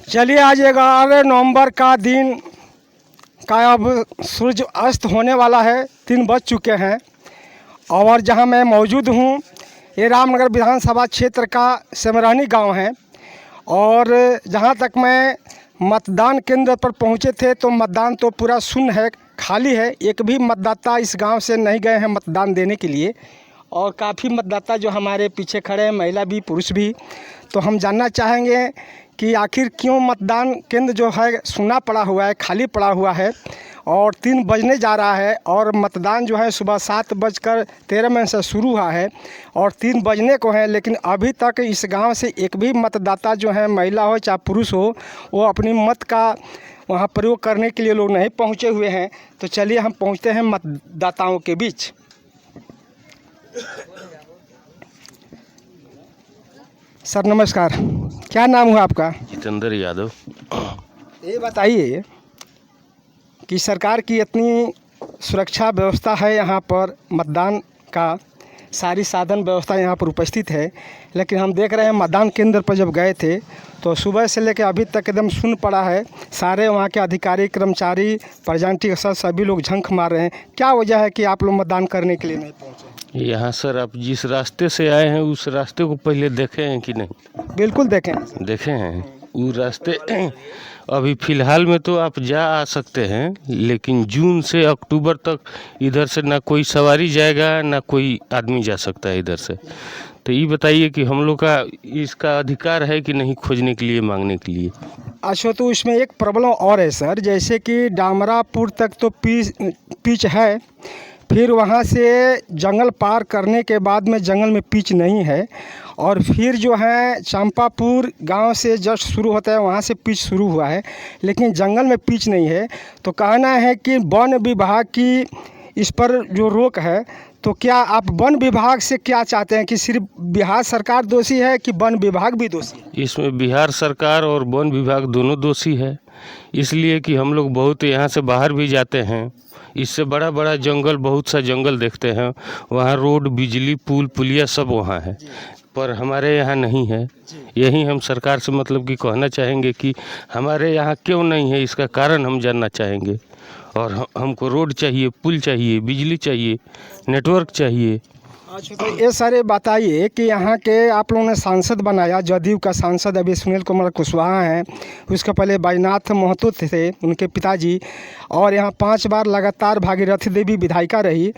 चलिए आज 11 नवंबर का दिन का अब सूरज अस्त होने वाला है। 3 बज चुके हैं और जहां मैं मौजूद हूं ये रामनगर विधानसभा क्षेत्र का सेमरानी गांव है। और जहां तक मैं मतदान केंद्र पर पहुंचे थे तो मतदान तो पूरा शून्य है, खाली है। एक भी मतदाता इस गांव से नहीं गए हैं मतदान देने के लिए। और काफ़ी मतदाता जो हमारे पीछे खड़े हैं, महिला भी पुरुष भी। तो हम जानना चाहेंगे कि आखिर क्यों मतदान केंद्र जो है सूना पड़ा हुआ है, खाली पड़ा हुआ है। और 3 बजने जा रहा है और मतदान जो है सुबह 7:13 से शुरू हुआ है और 3 बजने को है, लेकिन अभी तक इस गांव से एक भी मतदाता जो है, महिला हो चाहे पुरुष हो, वो अपनी मत का वहां प्रयोग करने के लिए लोग नहीं पहुंचे हुए हैं। तो चलिए हम पहुंचते हैं मतदाताओं के बीच। सर नमस्कार, क्या नाम हुआ आपका? जितेंद्र यादव। ये बताइए कि सरकार की इतनी सुरक्षा व्यवस्था है यहाँ पर, मतदान का सारी साधन व्यवस्था यहाँ पर उपस्थित है, लेकिन हम देख रहे हैं मतदान केंद्र पर जब गए थे तो सुबह से लेकर अभी तक एकदम शून्य पड़ा है। सारे वहाँ के अधिकारी, कर्मचारी, प्रजापति सभी लोग झंख मार रहे हैं। क्या वजह है कि आप लोग मतदान करने के लिए नहीं पहुँचे? यहाँ सर आप जिस रास्ते से आए हैं उस रास्ते को पहले देखे हैं कि नहीं? बिल्कुल देखें। देखे हैं वो रास्ते। अभी फ़िलहाल में तो आप जा आ सकते हैं, लेकिन जून से अक्टूबर तक इधर से ना कोई सवारी जाएगा ना कोई आदमी जा सकता है इधर से। तो ये बताइए कि हम लोग का इसका अधिकार है कि नहीं खोजने के लिए, मांगने के लिए? अच्छा, तो इसमें एक प्रॉब्लम और है सर, जैसे कि डामरापुर तक तो पिच है, फिर वहाँ से जंगल पार करने के बाद में जंगल में पिच नहीं है, और फिर जो है चंपापुर गांव से जस्ट शुरू होता है वहाँ से पिच शुरू हुआ है, लेकिन जंगल में पिच नहीं है। तो कहना है कि वन विभाग की इस पर जो रोक है, तो क्या आप वन विभाग से क्या चाहते हैं कि सिर्फ बिहार सरकार दोषी है कि वन विभाग भी दोषी है? इसमें बिहार सरकार और वन विभाग दोनों दोषी है, इसलिए कि हम लोग बहुत यहाँ से बाहर भी जाते हैं, इससे बड़ा बड़ा जंगल, बहुत सा जंगल देखते हैं। वहाँ रोड, बिजली, पुल पुलिया सब वहाँ है, पर हमारे यहाँ नहीं है। यही हम सरकार से मतलब कि कहना चाहेंगे कि हमारे यहाँ क्यों नहीं है, इसका कारण हम जानना चाहेंगे। और हमको रोड चाहिए, पुल चाहिए, बिजली चाहिए, नेटवर्क चाहिए। अच्छा, तो ये सारे बताइए कि यहाँ के आप लोगों ने सांसद बनाया, जदयू का सांसद अभी सुनील कुमार कुशवाहा हैं, उसके पहले बैजनाथ महतो थे उनके पिताजी, और यहाँ 5 बार लगातार भागीरथी देवी विधायिका रही।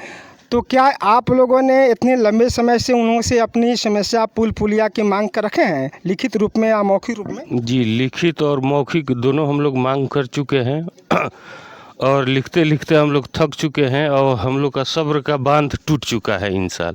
तो क्या आप लोगों ने इतने लंबे समय से उन्होंने से अपनी समस्या पुल पुलिया की मांग कर रखे हैं, लिखित रूप में या मौखिक रूप में? जी, लिखित और मौखिक दोनों हम लोग मांग कर चुके हैं और लिखते लिखते हम लोग थक चुके हैं और हम लोग का सब्र का बांध टूट चुका है इन साल,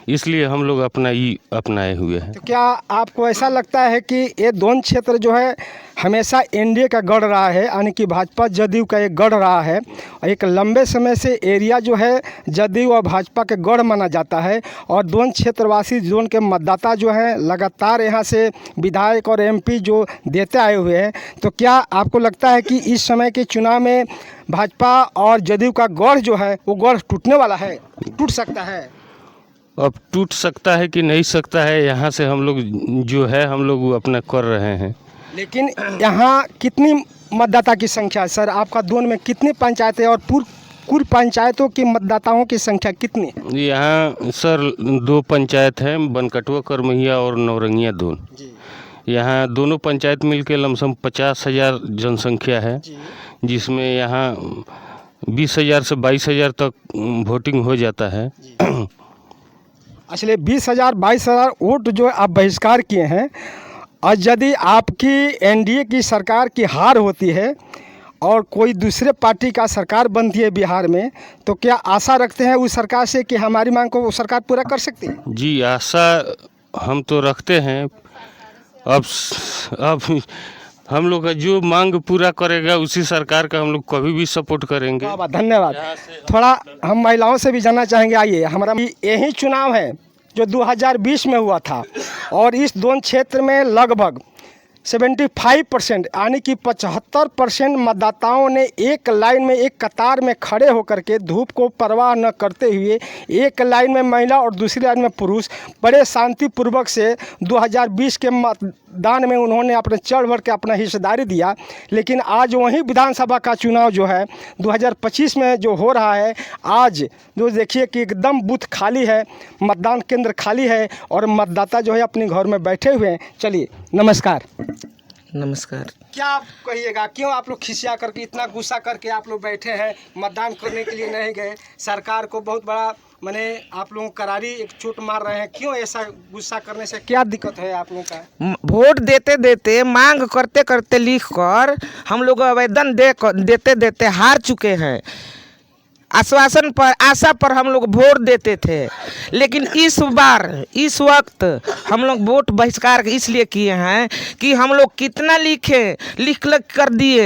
इसलिए हम लोग अपनाए हुए हैं। तो क्या आपको ऐसा लगता है कि ये दोनों क्षेत्र जो है हमेशा एनडीए का गढ़ रहा है, यानी कि भाजपा जदयू का एक गढ़ रहा है, एक लंबे समय से एरिया जो है जदयू और भाजपा के गढ़ माना जाता है, और दोनों क्षेत्रवासी जोन के मतदाता जो हैं लगातार यहाँ से विधायक और एमपी जो देते आए हुए हैं, तो क्या आपको लगता है कि इस समय के चुनाव में भाजपा और जदयू का गढ़ जो है वो गढ़ टूटने वाला है, टूट सकता है? अब टूट सकता है कि नहीं सकता है, यहाँ से हम लोग जो है हम लोग अपना कर रहे हैं। लेकिन यहाँ कितनी मतदाता की संख्या है सर? आपका दोन में कितनी पंचायतें और कुल पंचायतों की मतदाताओं की संख्या कितनी है? यहाँ सर 2 पंचायत हैं, बनकटुआ, करमहिया और नौरंगिया दोन। यहाँ दोनों पंचायत मिलकर लमसम 50,000 जनसंख्या है, जिसमें यहाँ 20,000 से 22,000 तक वोटिंग हो जाता है। असले 20,000 22,000 वोट जो आप बहिष्कार किए हैं, और यदि आपकी एनडीए की सरकार की हार होती है और कोई दूसरे पार्टी का सरकार बनती है बिहार में, तो क्या आशा रखते हैं उस सरकार से कि हमारी मांग को वो सरकार पूरा कर सकती है? जी, आशा हम तो रखते हैं। अब हम लोग का जो मांग पूरा करेगा उसी सरकार का हम लोग कभी भी सपोर्ट करेंगे। धन्यवाद। थोड़ा हम महिलाओं से भी जानना चाहेंगे। आइए, हमारा यही चुनाव है जो 2020 में हुआ था, और इस दोनों क्षेत्र में लगभग 75% यानी कि 75% मतदाताओं ने एक लाइन में, एक कतार में खड़े होकर के धूप को परवाह न करते हुए, एक लाइन में महिला और दूसरी लाइन में पुरुष, बड़े शांतिपूर्वक से 2020 के मतदान में उन्होंने अपने चढ़ बढ़ के अपना हिस्सेदारी दिया। लेकिन आज वही विधानसभा का चुनाव जो है 2025 में जो हो रहा है, आज जो देखिए कि एकदम बूथ खाली है, मतदान केंद्र खाली है और मतदाता जो है अपने घर में बैठे हुए हैं। चलिए, नमस्कार। नमस्कार। क्या आप कहिएगा, क्यों आप लोग खिसिया करके इतना गुस्सा करके आप लोग बैठे हैं, मतदान करने के लिए नहीं गए? सरकार को बहुत बड़ा माने आप लोग करारी एक चोट मार रहे हैं, क्यों ऐसा गुस्सा करने से क्या दिक्कत है आप लोगों का? वोट देते देते, मांग करते करते लिख कर हम लोग आवेदन देते देते हार चुके हैं। आश्वासन पर, आशा पर हम लोग वोट देते थे, लेकिन इस बार इस वक्त हम लोग वोट बहिष्कार इसलिए किए हैं कि हम लोग कितना लिख कर दिए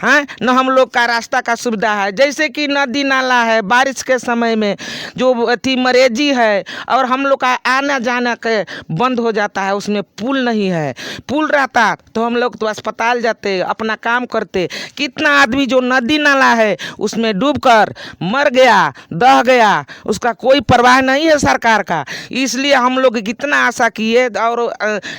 हैं न। हम लोग का रास्ता का सुविधा है, जैसे कि नदी नाला है, बारिश के समय में जो अथी मरेजी है और हम लोग का आना जाना के बंद हो जाता है, उसमें पुल नहीं है। पुल रहता तो हम लोग तो अस्पताल जाते, अपना काम करते। कितना आदमी जो नदी नाला है उसमें डूबकर मर गया, दह गया, उसका कोई परवाह नहीं है सरकार का। इसलिए हम लोग कितना आशा किए और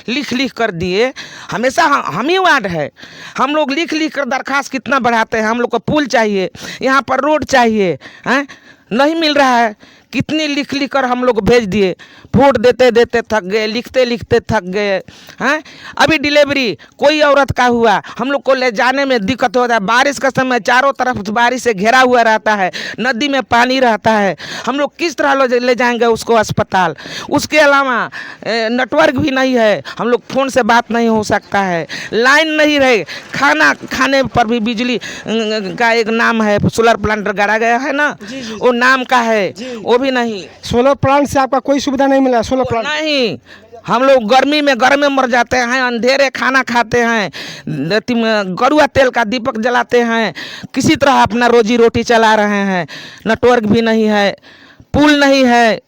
लिख लिख कर दिए। हमेशा हम ही वार्ड है, हम लोग लिख लिख कर दरखास्त कितना बढ़ाते हैं। हम लोग को पुल चाहिए, यहाँ पर रोड चाहिए, हैं नहीं मिल रहा है। कितनी लिख लिख कर हम लोग भेज दिए। वोट देते देते थक गए, लिखते लिखते थक गए हैं। अभी डिलीवरी कोई औरत का हुआ, हम लोग को ले जाने में दिक्कत होता है। बारिश का समय चारों तरफ बारिश से घिरा हुआ रहता है, नदी में पानी रहता है। हम लोग किस तरह ले जाएंगे उसको अस्पताल? उसके अलावा नेटवर्क भी नहीं है, हम लोग फ़ोन से बात नहीं हो सकता है, लाइन नहीं रहे। खाना खाने पर भी बिजली का एक नाम है, सोलर प्लांट गाड़ा गया है ना, वो नाम का है, वो भी नहीं। सोलर प्लांट से आपका कोई सुविधा नहीं मिला? सोलर प्लांट नहीं, हम लोग गर्मी में घर में मर जाते हैं, अंधेरे खाना खाते हैं, गरुआ तेल का दीपक जलाते हैं, किसी तरह अपना रोजी रोटी चला रहे हैं। नेटवर्क भी नहीं है, पुल नहीं है,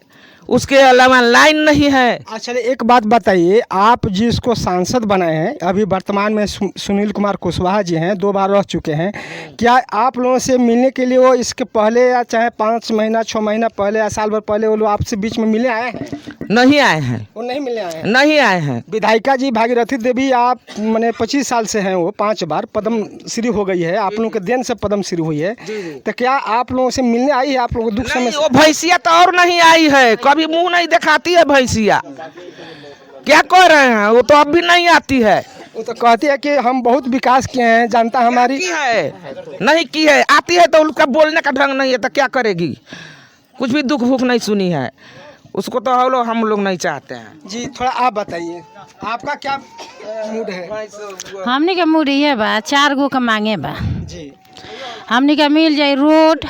उसके अलावा लाइन नहीं है। अच्छा, एक बात बताइए, आप जिसको सांसद बनाए हैं, अभी वर्तमान में सुनील कुमार कुशवाहा जी हैं, 2 बार रह चुके हैं, क्या आप लोगों से मिलने के लिए वो इसके पहले या चाहे 5 महीना 6 महीना पहले या साल भर पहले वो लोग आपसे बीच में मिले आए हैं? नहीं आए हैं। वो नहीं मिले आए हैं? नहीं आए हैं। विधायिका जी भागीरथी देवी, आप मैंने 25 साल से हैं, वो 5 बार पद्म श्री हो गई है, आप लोगों के देन से पद्म श्री हुई है। तो क्या आप लोगों से मिलने आई है आप लोगों को दुख समय? वो भैंसिया तो और नहीं आई है, कभी मुंह नहीं दिखाती है भैंसिया। क्या कह रहे हैं, वो तो अब भी नहीं आती है। वो तो कहती है कि हम बहुत विकास किए हैं, जनता हमारी की है नहीं की है। आती है तो उसका बोलने का ढंग नहीं है, तो क्या करेगी? कुछ भी दुख भूख नहीं सुनी है उसको, तो हम लोग नहीं चाहते हैं। जी, थोड़ा आप बताइए, आपका क्या मूड है? हमने का मूड ये बा, 4 गो का मांगे बा जी। हमने का मिल जाए रोड,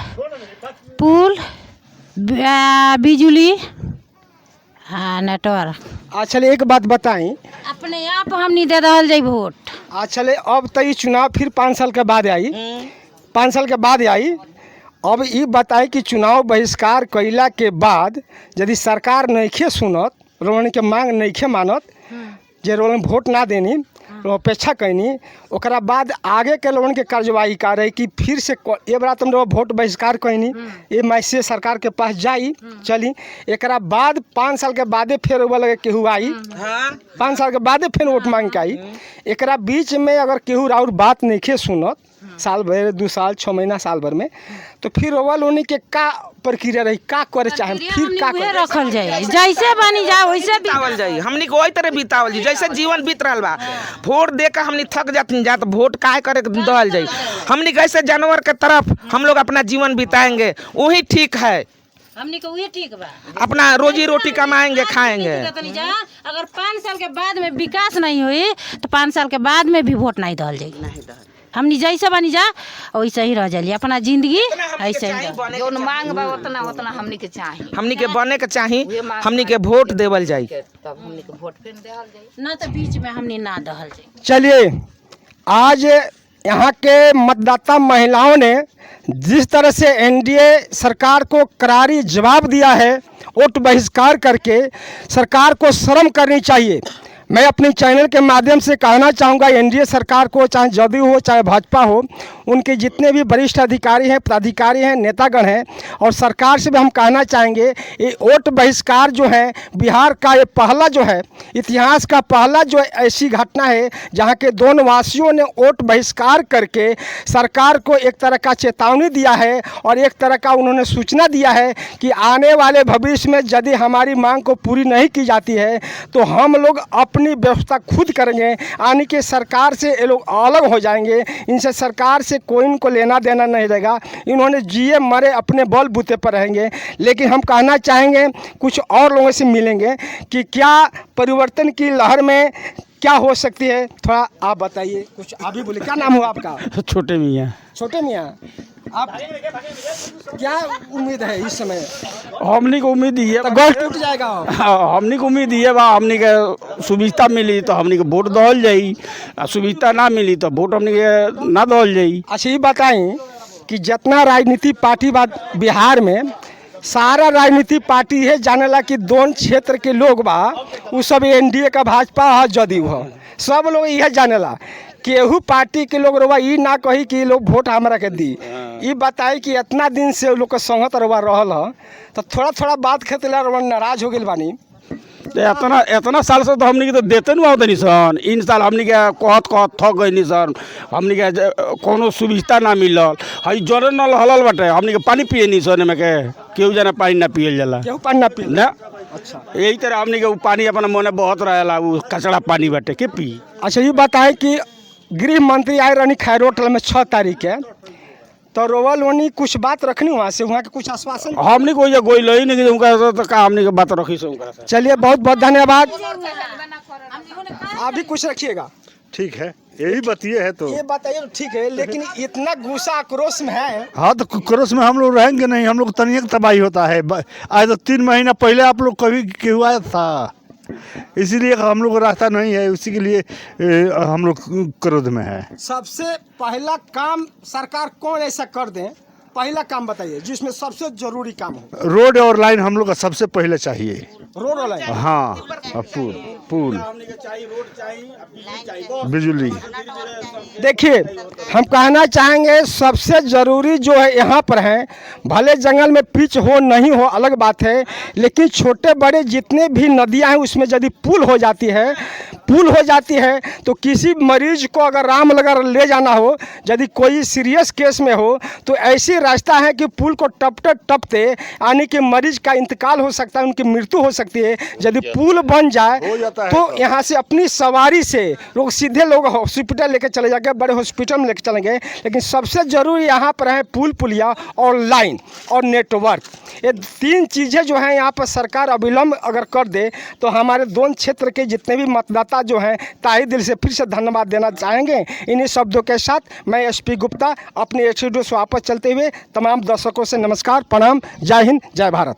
पुल, बिजली, हाँ नेटवर्क। अच्छा, एक बात बताई, अपने आप हमने दे रहल जाए वोट। अच्छा, अब तो ये चुनाव फिर 5 साल के बाद आई, 5 साल के बाद आई। अब ये बताई कि चुनाव बहिष्कार कैला के बाद यदि सरकार नइखे सुनत, रोहन के मांग नइखे मानत, जे रोहन वोट ना देनी, अपेक्षा कैनी, ओकरा बाद आगे के लोगन के कार्रवाई करे कि फिर से ये बार तुम लोग वोट बहिष्कार कैनी, ये मैसेज सरकार के पास जाई, चली एकरा बाद 5 साल के बादे फिर वो लगे केहू आई, 5 साल के बादे फिर वोट मांग के आई। एकरा बीच में अगर केहू और बात नहीं सुनत, साल भर 2 साल 6 महीना साल भर में, तो फिर वो लोगन के का प्रक्रिया रही, का करे चाहे, फिर का करे? रखल जाए, जैसे बनी जाए वैसे बितावल जाए। हमनी को वही तरह बितावल जाए जैसे जीवन बीत रहा बा। वोट दे के हमनी थक जाती जा, तो वोट काहे करे दहल जाए। हमनी कैसे जानवर के तरफ हम लोग अपना जीवन बिताएंगे, वही ठीक है। हमने को ये ठीक बा, अपना रोजी रोटी कमाएंगे, खाएंगे। अगर 5 साल के बाद में विकास नहीं हुई तो 5 साल के बाद में भी वोट नहीं दहल जाएगी। हमनी जैसे बनी जा वैसे ही रह जाइए, अपना जिंदगी ऐसे ही जो मांग बा उतना उतना हमनी के चाहिए, हमनी के बने के चाहिए, हमनी के वोट देवल जाए, तब हमनी के वोट फिर देहल जाए, ना तो बीच में हमनी ना दहल जाए। चलिए, आज यहाँ के मतदाता महिलाओं ने जिस तरह से एनडीए सरकार को करारी जवाब दिया है, वोट बहिष्कार करके, सरकार को शर्म करनी चाहिए। मैं अपने चैनल के माध्यम से कहना चाहूँगा एनडीए सरकार को, चाहे जदयू हो चाहे भाजपा हो, उनके जितने भी वरिष्ठ अधिकारी हैं, पदाधिकारी हैं, नेतागण हैं, और सरकार से भी हम कहना चाहेंगे ये वोट बहिष्कार जो है बिहार का ये पहला जो है, इतिहास का पहला जो ऐसी घटना है जहाँ के दोनों वासियों ने वोट बहिष्कार करके सरकार को एक तरह का चेतावनी दिया है और एक तरह का उन्होंने सूचना दिया है कि आने वाले भविष्य में यदि हमारी मांग को पूरी नहीं की जाती है तो हम लोग अपनी व्यवस्था खुद करेंगे, यानी कि सरकार से ये लोग अलग हो जाएंगे। इनसे सरकार से कोई इनको लेना देना नहीं रहेगा। इन्होंने जिए मरे अपने बल बूते पर रहेंगे। लेकिन हम कहना चाहेंगे, कुछ और लोगों से मिलेंगे कि क्या परिवर्तन की लहर में क्या हो सकती है, थोड़ा आप बताइए। कुछ आप भी बोले। क्या नाम हुआ आपका? छोटे मियाँ। छोटे मियाँ, आप क्या उम्मीद है इस समय? हमनी को उम्मीद ये तो गढ़ टूट जाएगा। हमनी को उम्मीद ये बा, हमनी के सुविधा मिली तो हमनी के वोट दहल जाई, आ सुविधा ना मिली तो वोट हमनी के ना दहल जाई। अच्छा ये बताएं कि जितना राजनीति पार्टी बा बिहार में, सारा राजनीति पार्टी है जानेला कि दोनों क्षेत्र के लोग बा वो सब एनडीए का, भाजपा है, जदयू है, सब लोग यह जानेला। केहू पार्टी के लोग रवा ये ना कही कि लोग वोट हमरा के दी। ये बताई कि इतना दिन से लोग के संगत रवा रहल है, तो थोड़ा थोड़ा बात खेतला रवा नाराज हो गए बानी। इतना साल से तो हमनी के तो देते नहीं होते निसन। इन साल हमनी के कहत थक गई निसन, हमनी के कोनो सुविधा ना मिलल। हई जरे नल हलल बाटे, हमनी के पानी पिए निसन में के केहू जना पानी ना पियल जाला, केहू पानी ना पिए ना। अच्छा, यही तरह हमनी के पानी अपना मने बहुत रहेला, वो कचड़ा पानी बाटे के पी। अच्छा ये बताएं कि गृह मंत्री आए रहनी खैरो होटल में 6 तारीख के, तो रोवल वनी कुछ बात रखनी वहाँ से, वहाँ के कुछ आश्वासन? हमनी को ये कोई लई नहीं कि तो का हमनी के बात रखी से उनका से। चलिए बहुत बहुत धन्यवाद। आप भी कुछ रखिएगा। ठीक है, यही बतिए है तो। ये बताइए ठीक है, लेकिन इतना गुस्सा आक्रोश में है। हाँ तो क्रोस में हम लोग रहेंगे नहीं, हम लोग तनिक तबाही होता है। आज तो 3 महीना पहले आप लोग कभी क्यों आया था, इसीलिए हम लोग रास्ता नहीं है, उसी के लिए हम लोग क्रोध में है। सबसे पहला काम सरकार कौन ऐसा कर दे, पहला काम बताइए जिसमें सबसे जरूरी काम हो। रोड और लाइन हम लोग का सबसे पहले चाहिए। रोड और लाइन, हाँ, पुल, बिजली। देखिए हम कहना चाहेंगे सबसे ज़रूरी जो है यहाँ पर है, भले जंगल में पिच हो नहीं हो अलग बात है, लेकिन छोटे बड़े जितने भी नदियाँ हैं उसमें यदि पुल हो जाती है तो किसी मरीज को अगर रामनगर ले जाना हो, यदि कोई सीरियस केस में हो, तो ऐसी रास्ता है कि पुल को टपते यानी कि मरीज का इंतकाल हो सकता है, उनकी मृत्यु हो सकती है। यदि पुल बन जाए तो यहाँ से अपनी सवारी से लोग सीधे लोग हॉस्पिटल लेके चले जाएंगे, बड़े हॉस्पिटल में लेके चलेंगे। लेकिन सबसे ज़रूरी यहाँ पर है पुलिया और लाइन और नेटवर्क। ये 3 चीज़ें जो हैं यहाँ पर सरकार अविलंब अगर कर दे तो हमारे दोनों क्षेत्र के जितने भी मतदाता जो हैं ताही दिल से फिर से धन्यवाद देना चाहेंगे। इन्हीं शब्दों के साथ मैं SP गुप्ता अपने स्टूडियो से वापस चलते हुए तमाम दर्शकों से नमस्कार, प्रणाम, जय हिंद, जय भारत।